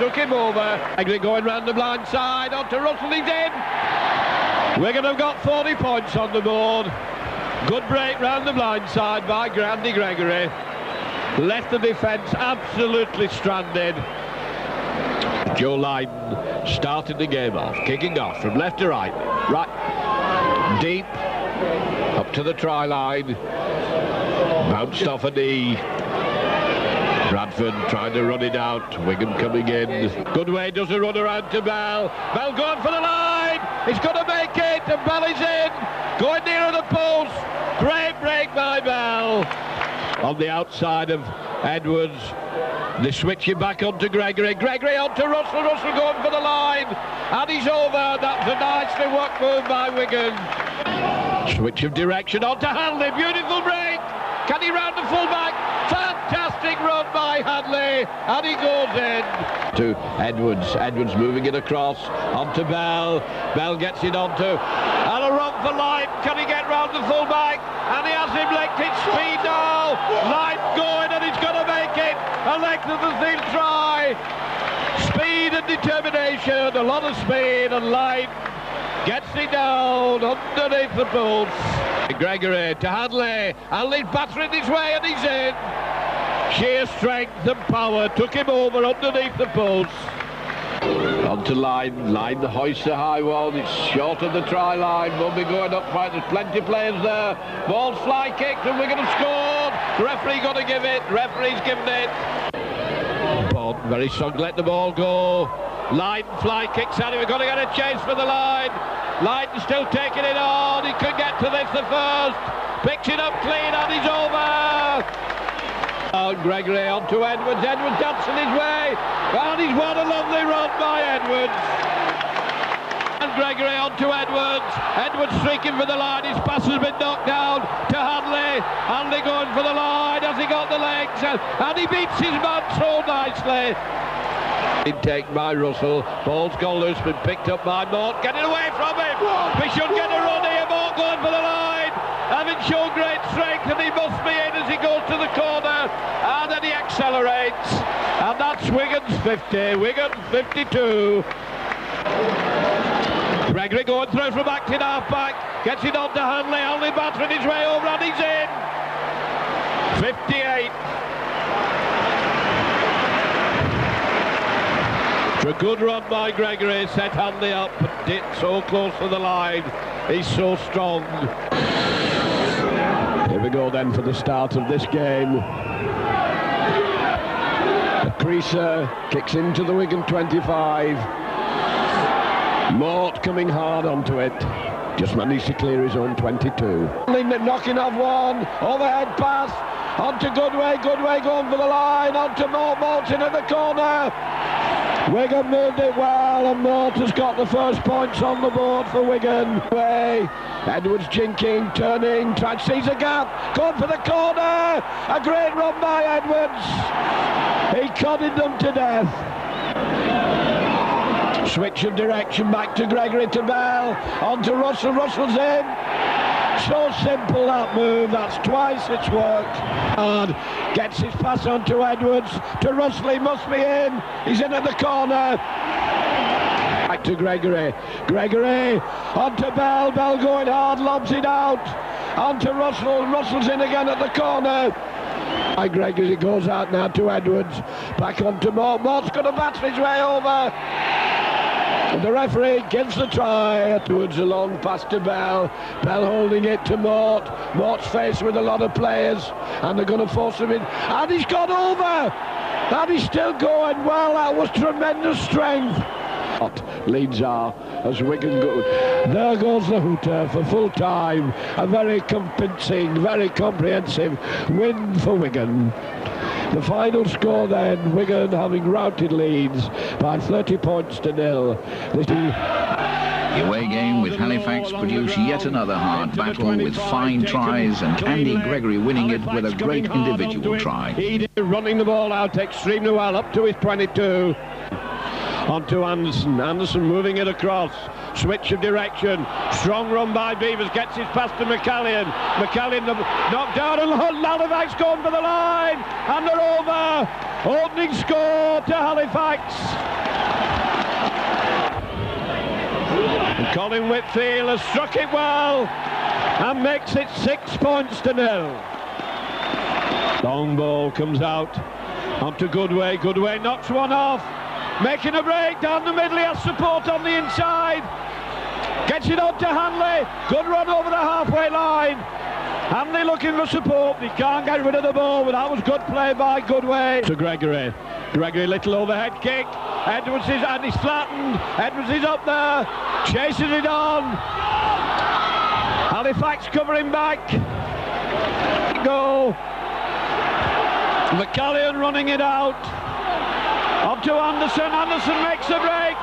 took him over. Gregory going round the blind side, onto Russell, he's in. Wigan have got 40 points on the board. Good break round the blind side by Andy Gregory. Left the defence absolutely stranded. Joe Lydon started the game off, kicking off from left to right. Right, deep, up to the try line. Bounced off a knee. Bradford trying to run it out. Wigan coming in. Goodway does a run around to Bell. Bell going for the line. He's going to make it, and Bell is in. Going nearer the post. Great break by Bell. On the outside of Edwards. They switch him back onto Gregory. Gregory onto Russell. Russell going for the line. And he's over. That's a nicely worked move by Wigan. Switch of direction onto Hanley. Beautiful break. Can he round the full-back? Fantastic run by Hadley, and he goes in. To Edwards. Edwards moving it across onto Bell. Bell gets it onto, and a run for Lyme. Can he get round the full-back? And he has him linked in speed now. Lyme going, and he's going to make it. A length of the field try. Speed and determination, a lot of speed, and Lyme gets it down underneath the post. Gregory to Hanley. Hanley's battering his way, and he's in. Sheer strength and power took him over underneath the post. On to Line. Line hoists the high one. It's short of the try line. Won't be going up quite. There's plenty of players there. Ball's fly kicked, and we're going to score. Referee got to give it. Referee's given it. Bond very strong. Let the ball go. Line fly kicks out. We're going to get a chase for the line. Lydon still taking it on. He could get to this the first. Picks it up clean, and he's over. Gregory on to Edwards. Edwards dancing his way. And he's won a lovely run by Edwards. And Gregory on to Edwards. Edwards streaking for the line. His pass has been knocked down to Hanley. Hanley going for the line. Has he got the legs? And he beats his man so nicely. Intake by Russell. Ball's gone loose, been picked up by Mort. Get it away from him. We should get a run here. Mort going for the line. Having shown great strength, and he must be in as he goes to the corner. And then he accelerates. And that's Wigan's 50. Wigan 52. Gregory going through from acting half-back. Gets it on to Hanley. Hanley battering his way over, and he's in. 58. A good run by Gregory, set Hanley up, but did so close to the line. He's so strong. Here we go then for the start of this game. The creaser kicks into the Wigan 25. Mort coming hard onto it. Just managed to clear his own 22. Knocking off one, overhead pass, onto Goodway. Goodway going for the line, onto Mort. Mort's in at the corner. Wigan moved it well, and Mort has got the first points on the board for Wigan. Edwards jinking, turning, trying to seize a gap, going for the corner. A great run by Edwards. He codded them to death. Switch of direction back to Gregory, to Bell, on to Russell. Russell's in. So simple that move, that's twice it's worked. And gets his pass on to Edwards, to Russell, he must be in. He's in at the corner. Back to Gregory. Gregory on to Bell. Bell going hard, lobs it out. On to Russell. Russell's in again at the corner. By Gregory, it goes out now to Edwards. Back on to Mort. Mort's going to batter his way over. And the referee gives the try. Towards a long pass to Bell. Bell holding it to Mort. Mort's faced with a lot of players, and they're going to force him in. And he's got over. And he's still going. Well, that was tremendous strength. Leads are as Wigan go. There goes the hooter for full time. A very convincing, very comprehensive win for Wigan. The final score then, Wigan having routed Leeds by 30 points to 0. The away game with Halifax produced yet another hard battle with fine tries, and Andy Gregory winning it with a great individual try. He did, running the ball out extremely well up to his 22. On to Anderson. Anderson moving it across. Switch of direction. Strong run by Beavers. Gets his pass to McCallion. McCallion knocked down, and Halifax going for the line. And they're over. Opening score to Halifax. And Colin Whitfield has struck it well and makes it 6 points to 0. Long ball comes out onto Goodway. Goodway knocks one off, making a break down the middle. He has support on the inside. Gets it on to Hanley. Good run over the halfway line. Hanley looking for support. He can't get rid of the ball, but that was good play by Goodway. To Gregory. Gregory, little overhead kick. Edwards is, and he's flattened. Edwards is up there. Chases it on. Halifax covering back. Goal. McCallion running it out. Up to Anderson. Anderson makes a break.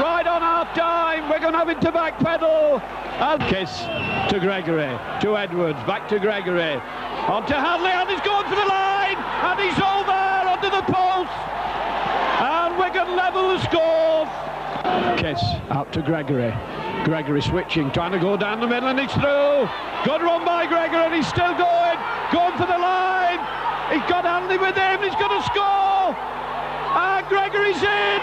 Right on half time. We're going to have it to backpedal. And kiss to Gregory. To Edwards. Back to Gregory. On to Hanley. And he's going for the line. And he's over onto the post. And Wigan level the score. Kiss out to Gregory. Gregory switching. Trying to go down the middle. And he's through. Good run by Gregory. And he's still going. Going for the line. He's got Hanley with him. He's going to score. And Gregory's in!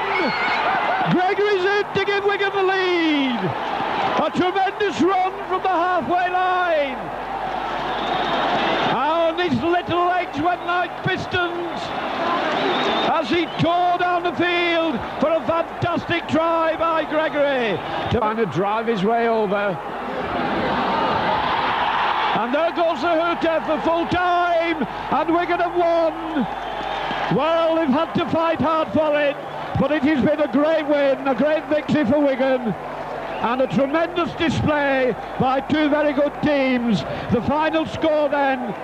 Gregory's in to give Wigan the lead! A tremendous run from the halfway line! And his little legs went like pistons as he tore down the field for a fantastic try by Gregory. Trying to drive his way over. And there goes the hooter for full time, and Wigan have won. Well, they've had to fight hard for it, but it has been a great win, a great victory for Wigan, and a tremendous display by two very good teams. The final score then,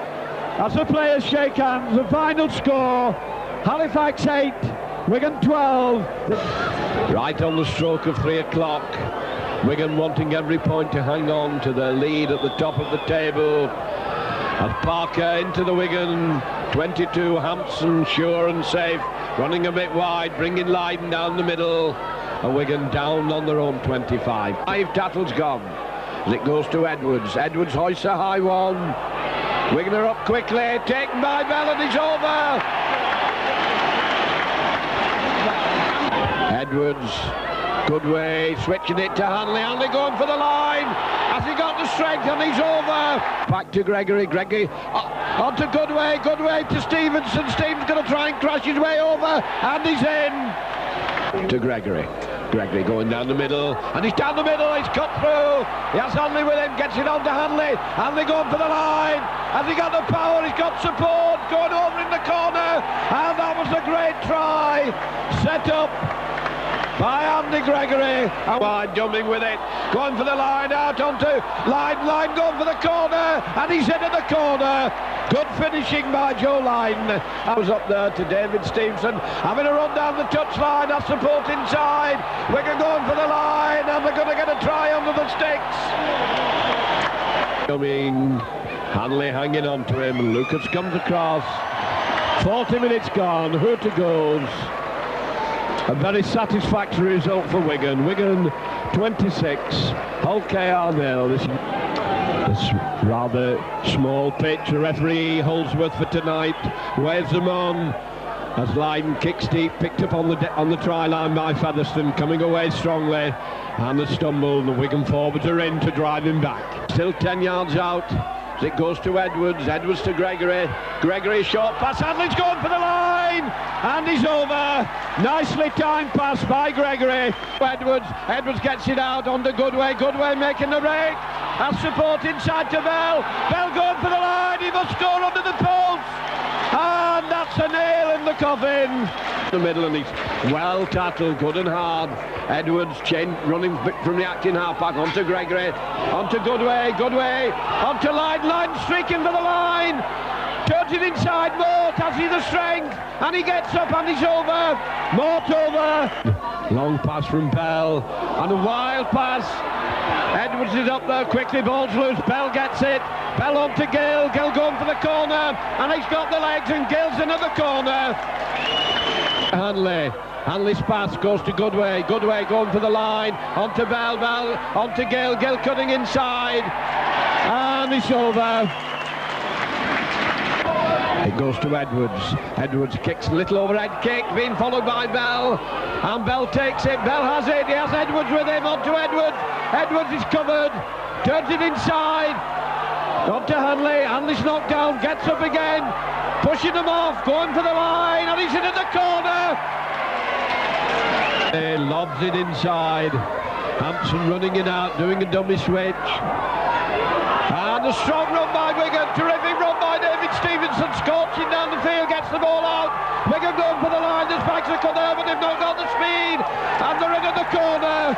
as the players shake hands, the final score, Halifax 8, Wigan 12. Right on the stroke of 3 o'clock. Wigan wanting every point to hang on to their lead at the top of the table. As Parker into the Wigan 22, Hampson sure and safe, running a bit wide, bringing Lydon down the middle, and Wigan down on their own 25. 5 tackles gone as it goes to Edwards. Edwards hoists a high one. Wigan are up quickly, taken by Bell, and it's over. Edwards, Goodway, switching it to Hanley. Hanley going for the line. Has he got the strength? And he's over. Back to Gregory. Gregory on to Goodway. Goodway to Stevenson. Stevenson's going to try and crash his way over. And he's in. To Gregory. Gregory going down the middle. And he's down the middle. He's cut through. He has Hanley with him. Gets it on to Hanley. Hanley going for the line. Has he got the power? He's got support. Going over in the corner. And that was a great try. Set up by Andy Gregory, and wide jumping with it, going for the line, out onto Line going for the corner, and he's into the corner. Good finishing by Joe Line. I was up there to David Stevenson, having a run down the touchline, has support inside. Wigan going for the line, and they're going to get a try under the sticks. Hanley hanging on to him, Lucas comes across. 40 minutes gone, hooter goes. A very satisfactory result for Wigan. Wigan 26, Hull KR 0. This rather small pitch. The referee Holdsworth for tonight waves them on as Lydon kicks deep, picked up on the try line by Featherstone, coming away strongly, and the stumble. The Wigan forwards are in to drive him back. Still 10 yards out. It goes to Edwards. Edwards to Gregory. Gregory short pass. Hanley's going for the line, and he's over. Nicely timed pass by Gregory. Edwards gets it out onto Goodway. Goodway making the break. Has support inside to Bell. Bell going for the line. He must score under the post, and that's a nail in the coffin. The middle, and he's well tackled, good and hard. Edwards running from the acting half-back onto Gregory, onto Goodway, onto Line streaking for the line. Turns it inside, Mort, has he the strength? And he gets up and he's over. Mort over. Long pass from Bell, and a wild pass. Edwards is up there quickly, ball's loose, Bell gets it. Bell on to Gill going for the corner, and he's got the legs, and Gill's into the corner. Hanley's pass goes to Goodway going for the line, onto Bell onto Gill cutting inside, and it's over. It goes to Edwards. Edwards kicks a little overhead kick, being followed by Bell. And Bell takes it. Bell has it. He has Edwards with him. On to Edwards. Edwards is covered. Turns it inside. On to Hanley. Hanley's knocked down. Gets up again. Pushing them off. Going for the line. And he's in at the corner. He lobs it inside. Hampson running it out, doing a dummy switch. And a strong run by Wigan. Terrific run by David Stevenson. Scorching down the field, gets the ball out. Wigan going for the line. The spikes are cut there, but they've not got the speed. And they're in at the corner.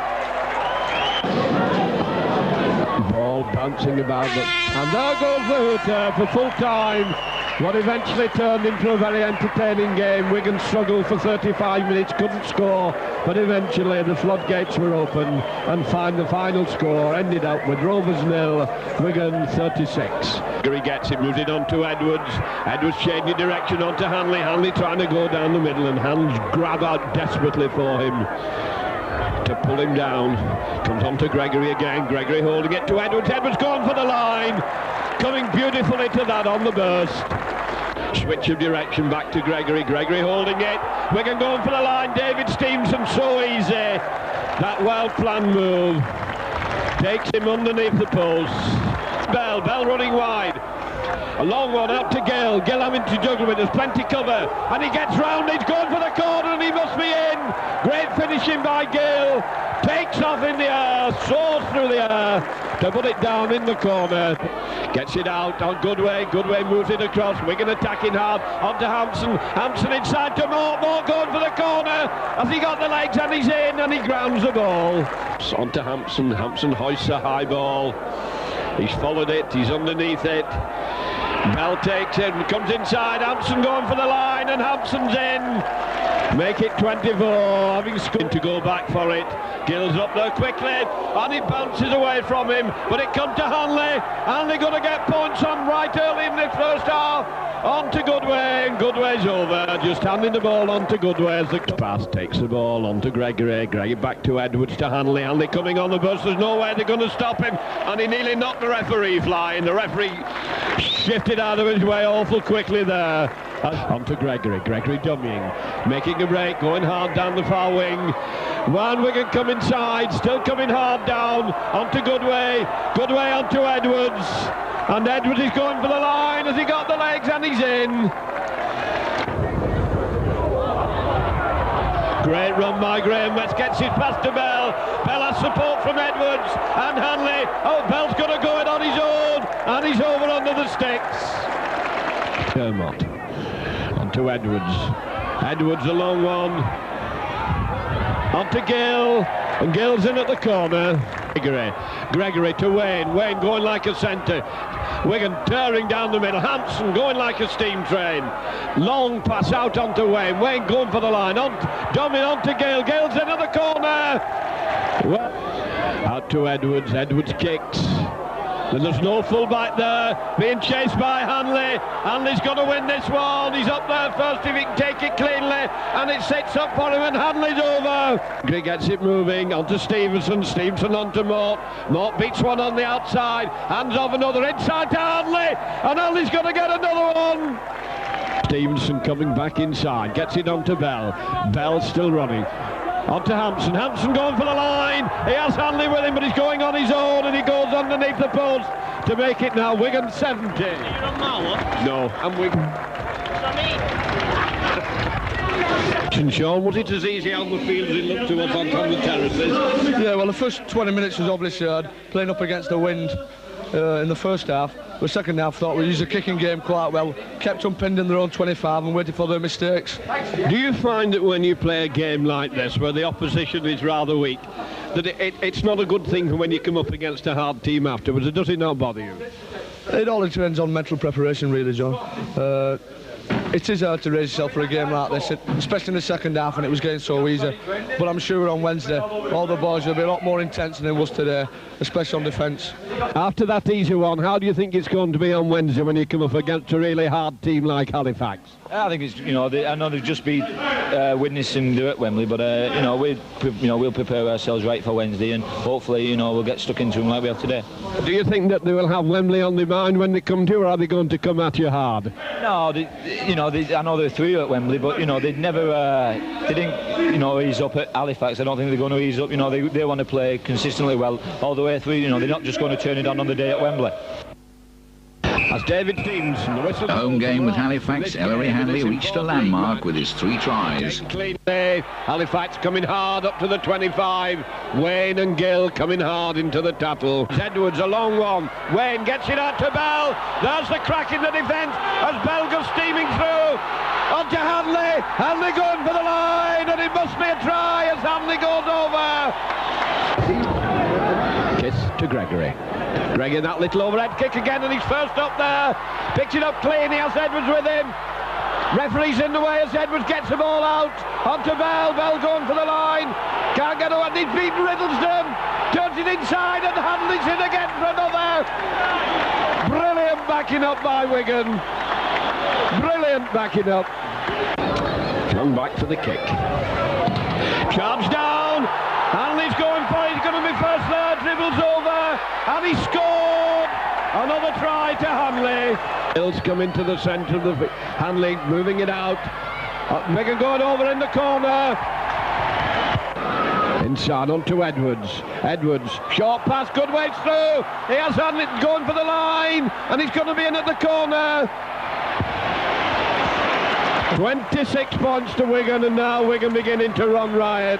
Ball bouncing about them. And there goes the hooter for full time. What eventually turned into a very entertaining game. Wigan struggled for 35 minutes, couldn't score, but eventually the floodgates were open, and the final score ended up with Rovers 0, Wigan 36. He gets it, moves it on to Edwards. Edwards changing direction on to Hanley. Hanley trying to go down the middle, and Hands grab out desperately for him to pull him down. Comes on to Gregory again. Gregory holding it to Edwards. Edwards going for the line. Coming beautifully to that on the burst. Switch of direction back to Gregory. Gregory holding it. Wigan going for the line. David Stevenson, so easy. That well-planned move takes him underneath the post. Bell running wide. A long one out to Gill. Gill having to juggle with. There's plenty cover. And he gets round. He's going for the corner and he must be in. Great finishing by Gill. Takes off in the air. Soars through the air to put it down in the corner. Gets it out on Goodway. Goodway moves it across. Wigan attacking hard. On to Hampson. Hampson inside to Mort. Mort going for the corner. Has he got the legs? And he's in. And he grounds the ball. On to Hampson. Hampson hoists a high ball. He's followed it. He's underneath it. Bell takes it. Comes inside. Hampson going for the line. And Hampson's in. Make it 24. Having scored to go back for it. Gill's up there quickly. And he bounces away from him. But it comes to Hanley. Hanley going to get points on right early in the first half. On to Goodway, and Goodway's over. Just handing the ball on to Goodway as the pass takes the ball on to Gregory. Gregory back to Edwards to Hanley. Hanley coming on the burst. There's no way they're going to stop him. And he nearly knocked the referee flying. The referee shifted out of his way awful quickly there. On to Gregory. Gregory dummying. Making a break. Going hard down the far wing. One Wigan come inside. Still coming hard down. On to Goodway. Goodway on to Edwards. And Edwards is going for the line. Has he got the legs? And he's in. Great run by Graham. Let's get his pass to Bell. Bell has support from Edwards and Hanley. Oh, Bell's going to go it on his own. And he's over under the sticks. Dermot. On to Edwards. Edwards a long one. On to Gill. And Gill's in at the corner. Gregory to Wayne. Wayne going like a centre. Wigan tearing down the middle. Hampson going like a steam train. Long pass out onto Wayne. Wayne going for the line. Dumming on to Gill. Gill's in at the corner. Well, out to Edwards. Edwards kicks. And there's no full-back there. Being chased by Hanley. Hanley's going to win this one. He's up there first if he can take it cleanly. And it sets up for him and Hanley's over. Greg gets it moving. On to Stevenson. Stevenson on to Mort. Mort beats one on the outside. Hands off another inside to Hanley. And Hanley's going to get another one. Stevenson coming back inside. Gets it on to Bell. Bell still running. On to Hampson. Hampson going for the line. He has Hanley with him, but he's going on his own, and he goes underneath the post to make it now. Wigan 70. Are you on Marlow? No, I'm Wigan. And Sean, was it as easy on the field as it looked to us on the terraces? Yeah, well, the first 20 minutes was obviously hard, playing up against the wind in the first half. The second half, thought we used the kicking game quite well, kept them pinned in their own 25 and waited for their mistakes. Do you find that when you play a game like this, where the opposition is rather weak, that it's not a good thing for when you come up against a hard team afterwards? Does it not bother you? It all depends on mental preparation, really, John. It is hard to raise yourself for a game like this, especially in the second half, and it was getting so easy. But I'm sure on Wednesday, all the boys will be a lot more intense than it was today, especially on defence. After that easy one, how do you think it's going to be on Wednesday when you come up against a really hard team like Halifax? I think it's, I know they've just beat Widnes and at Wembley, but we'll prepare ourselves right for Wednesday, and hopefully, we'll get stuck into them like we have today. Do you think that they will have Wembley on their mind when they come to you, or are they going to come at you hard? No, I know they're through at Wembley, but they'd never, they didn't, ease up at Halifax. I don't think they're going to ease up. They want to play consistently well all the way through. They're not just going to turn it on the day at Wembley. As David Deems, the home game with Halifax, Ellery Hanley reached a landmark with his 3 tries. Halifax coming hard up to the 25. Wayne and Gill coming hard into the tackle. Edwards, a long one. Wayne gets it out to Bell. There's the crack in the defence as Bell goes steaming through. On to Hanley. Hanley going for the line, and it must be a try as Hanley goes over. Kiss to Gregory. Greg in that little overhead kick again, and he's first up there. Picks it up clean, he has Edwards with him. Referee's in the way as Edwards gets the ball out. Onto Bell, Bell going for the line. Can't get away, he's beaten Riddleston. Turns it inside and Hanley's in again for another. Brilliant backing up by Wigan. Brilliant backing up. Flung back for the kick. Charge down. Hanley's going for it, he's going to be first there, dribbles over, and he scored! Another try to Hanley. Hills come into the centre of the... Hanley moving it out. Wigan going over in the corner. Inside on to Edwards. Edwards, short pass, good way through. He has Hanley going for the line, and he's going to be in at the corner. 26 points to Wigan, and now Wigan beginning to run riot.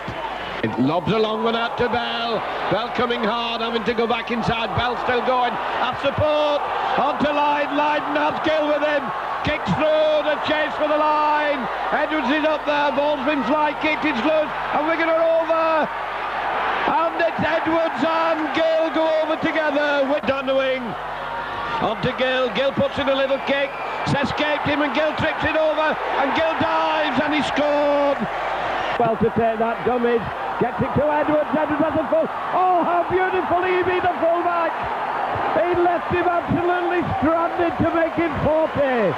It lobs a long one out to Bell. Bell coming hard, having to go back inside. Bell still going. At support. On to Lydon. Lydon has Gill with him. Kicks through. The chase for the line. Edwards is up there. Ball's been fly kicked. It's loose. And Wigan are over. And it's Edwards and Gill go over together. With down the wing. On to Gill. Gill puts in a little kick. Escaped him and Gill trips it over. And Gill dives and he scored. Well to take that dummy. Gets it to Edwards. Edwards has a full. Oh, how beautifully he beat the fullback. He left him absolutely stranded to make it 40.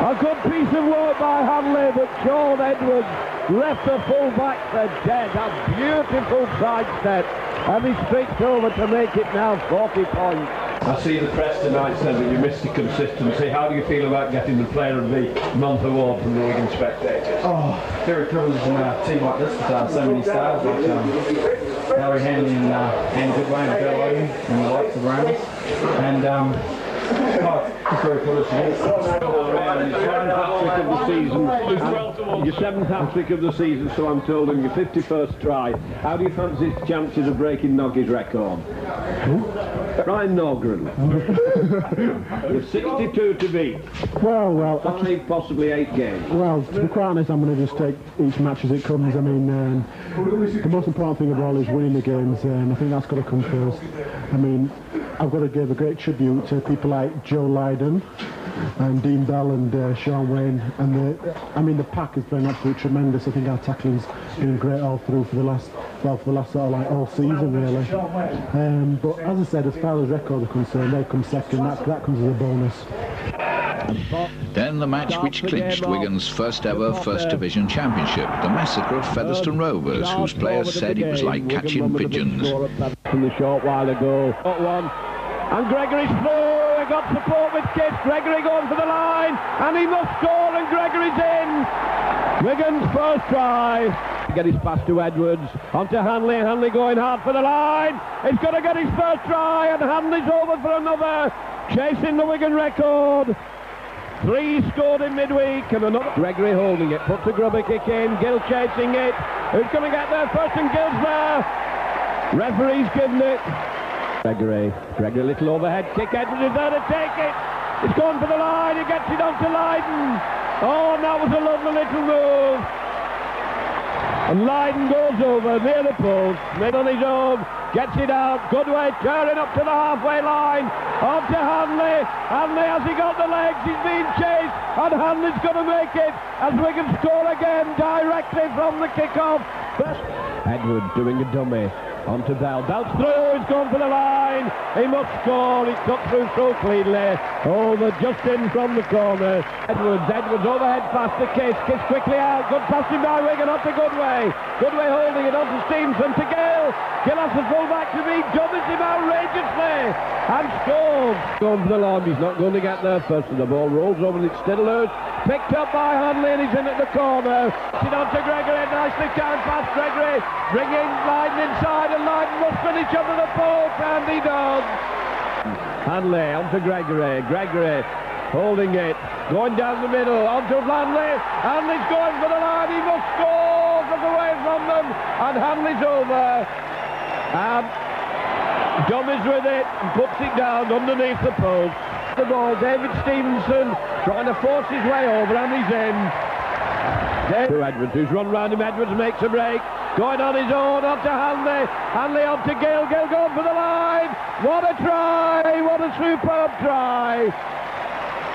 A good piece of work by Hanley, but Sean Edwards left the fullback for dead. A beautiful sidestep. And he streaks over to make it now 40 points. I see the press tonight said that you missed the consistency. How do you feel about getting the Player of the Month award from the Wigan Spectators? Oh, very privileged in a team like this to have so many stars like Ellery Hanley and Goodway and Bill Logan and the likes of Ramos. And it's very privileged to get Your 7th hat-trick of the season, so I'm told, and your 51st try. How do you fancy his chances of breaking Noggy's record? Ryan Norgren. With 62 to beat. Well, 5, possibly 8 games. Well, to be quite honest, I'm going to just take each match as it comes. I mean, the most important thing of all is winning the games, and I think that's got to come first. I mean, I've got to give a great tribute to people like Joe Lydon and Dean Bell and Sean Wayne, and the pack has been absolutely tremendous. I think our tackling's been great all through for the last sort of like all season really. But as I said, as far as records are concerned, they come second. That comes as a bonus. Then the match which clinched Wigan's first ever First Division Championship, the massacre of Featherstone Rovers, whose players said it was like catching pigeons. From the short while ago. Got one. And Gregory's through. He got support with Kiss. Gregory going for the line. And he must score, and Gregory's in. Wigan's first try. Get his pass to Edwards. On to Hanley. Hanley going hard for the line. He's got to get his first try, and Hanley's over for another. Chasing the Wigan record. 3 scored in midweek, and another. Gregory holding it. Puts a grubber kick in. Gill chasing it. Who's going to get there first? And Gill's there. Referee's given it. Gregory, little overhead kick. Edwards is there to take it. It's gone for the line. He gets it on to Lydon. Oh, and that was a lovely little move. And Lydon goes over near the post, made on his own, gets it out. Goodway turning up to the halfway line. On to Hanley. Hanley, has he got the legs? He's being chased. and Hanley's going to make it as Wigan score again directly from the kick-off. Edward doing a dummy. On to Bell. Bell's through, he's gone for the line. He must score, he's cut through so cleanly. Over just in from the corner. Edwards overhead past the Kiss. Kiss quickly out. Good passing by Wigan onto Goodway. Goodway holding it onto Stevenson to Gill. Gill has the full back to me. Dummies him outrageously. And scores. Going for the line, he's not going to get there first. And the ball rolls over and it's still loose. Picked up by Hanley and he's in at the corner. It on to Gregory. Nicely down past Gregory. Bringing Lydon inside. And Lydon must finish under the post, and he does. Hanley onto Gregory. Gregory holding it, going down the middle, onto Hanley. Hanley's going for the line. He must score, goes away from them, and Hanley's over. And dummies with it and puts it down underneath the post. The ball, David Stevenson trying to force his way over, and he's in. To Edwards, who's run round him. Edwards makes a break. Going on his own, on to Hanley. Hanley on to Gill. Gill going for the line. What a try! What a superb try!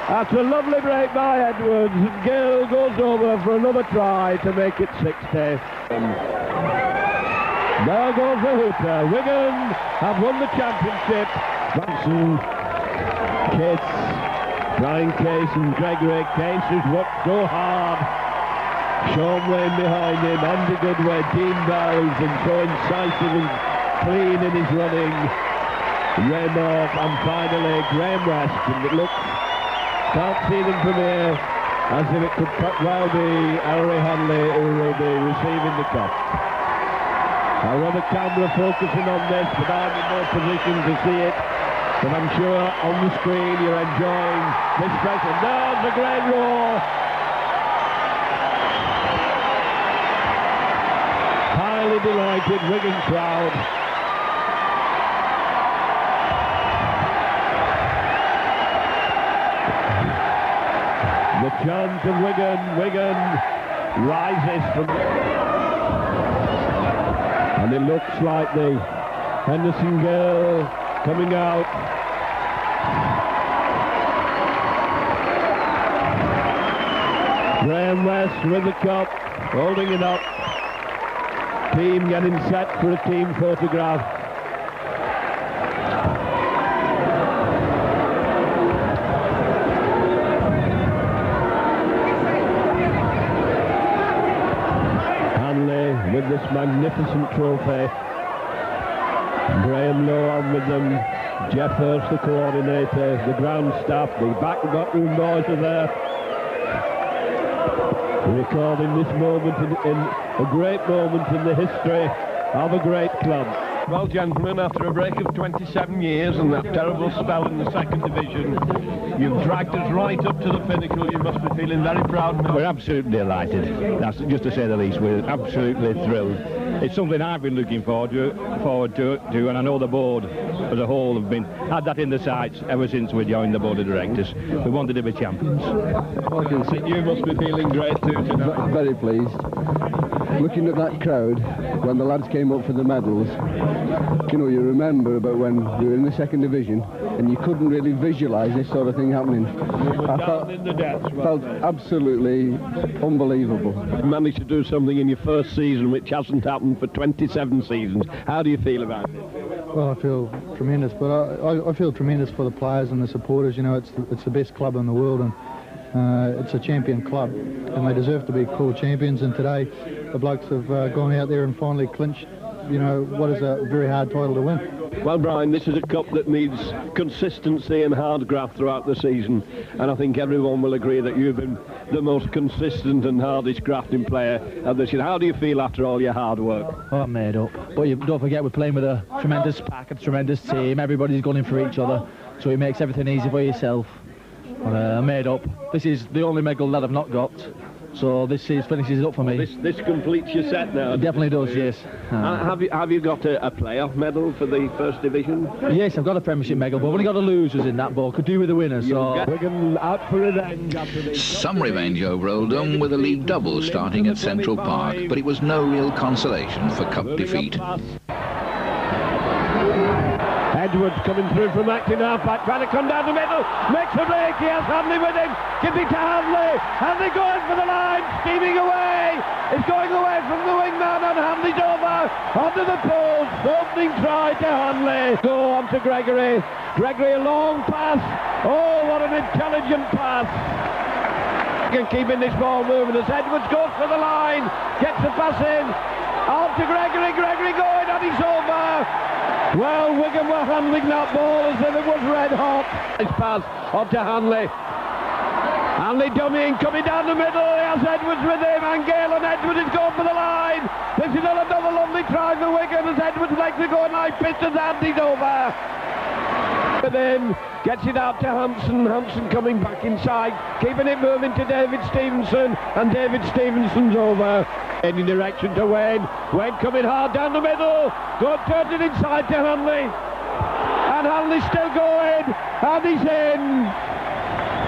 That's a lovely break by Edwards. Gill goes over for another try to make it 60. There goes the hooter. Wigan have won the championship. Branson, Case, Brian Case and Gregory. Case has worked so hard. Sean Wayne behind him, Andy Goodway, Dean Bowles, and so incisive and clean in his running. Raymond, and finally Graham West, and it looks, can't see them from here, as if it could well be Ellery Hanley who will be receiving the cup. I want the camera focusing on this, but I'm in no position to see it. But I'm sure on the screen you're enjoying this special. There's a great roar. Highly delighted Wigan crowd. The chant of Wigan rises from... And it looks like the Henderson girl coming out. Graham West with the cup, holding it up. Team getting set for a team photograph. Hanley with this magnificent trophy. Graham Lowe on with them. Jeff Hurst, the coordinator, the ground staff, the backroom boys are there. Recording this moment in a great moment in the history of a great club. Well, gentlemen, after a break of 27 years and that terrible spell in the second division, you've dragged us right up to the pinnacle. You must be feeling very proud now. We're absolutely delighted. That's just to say the least. We're absolutely thrilled. It's something I've been looking forward to, and I know the board as a whole have had that in the sights ever since we joined the board of directors. We wanted to be champions. I can see you must be feeling great too tonight. Very pleased. Looking at that crowd when the lads came up for the medals, you know, you remember about when we were in the second division and you couldn't really visualise this sort of thing happening. I felt absolutely unbelievable. You managed to do something in your first season which hasn't happened for 27 seasons. How do you feel about it? Well, I feel tremendous, but I feel tremendous for the players and the supporters. You know, it's the best club in the world, and it's a champion club, and they deserve to be called champions. And today, the blokes have gone out there and finally clinched, you know, what is a very hard title to win. Well, Brian, this is a cup that needs consistency and hard graft throughout the season, and I think everyone will agree that you've been the most consistent and hardest grafting player of this year. How do you feel after all your hard work? Oh, I'm made up. But you don't forget, we're playing with a tremendous pack, a tremendous team. Everybody's going in for each other, so it makes everything easy for yourself. But I'm made up. This is the only medal that I've not got. So this finishes it up for me. This completes your set now. It definitely does, yes. Have you got a playoff medal for the first division? Yes, I've got a Premiership medal, but I've only got the losers in that ball. Could do with the winners. So Wigan out for revenge. Some revenge over Oldham with a league double starting at Central Park, but it was no real consolation for cup defeat. Edwards coming through from acting half-back, trying to come down the middle, makes a break, he has Hanley with him, gives it to Hanley, Hanley going for the line, steaming away, it's going away from the wingman and Hanley's over, onto the post, opening try to Hanley, go on to Gregory, Gregory a long pass, oh what an intelligent pass, and keeping this ball moving as Edwards goes for the line, gets the pass in, on to Gregory, Gregory going and he's over. Well, Wigan were handling that ball as if it was red hot. His pass on to Hanley. Hanley dummying, coming down the middle, he has Edwards with him, and Gale and Edwards is going for the line. This is another lovely try for Wigan as Edwards legs are going like pistons and he's over. But then gets it out to Hansen, Hansen coming back inside, keeping it moving to David Stevenson, and David Stevenson's over. In direction to Wayne, Wayne coming hard down the middle, good turns it inside to Hanley, and Hanley's still going, and he's in.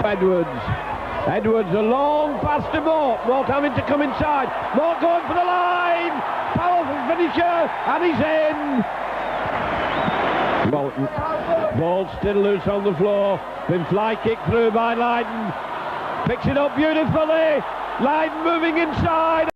Edwards a long pass to Mort, Mort having to come inside, Mort going for the line, powerful finisher, and he's in. Bolton, ball still loose on the floor, been fly kicked through by Lydon, picks it up beautifully, Lydon moving inside.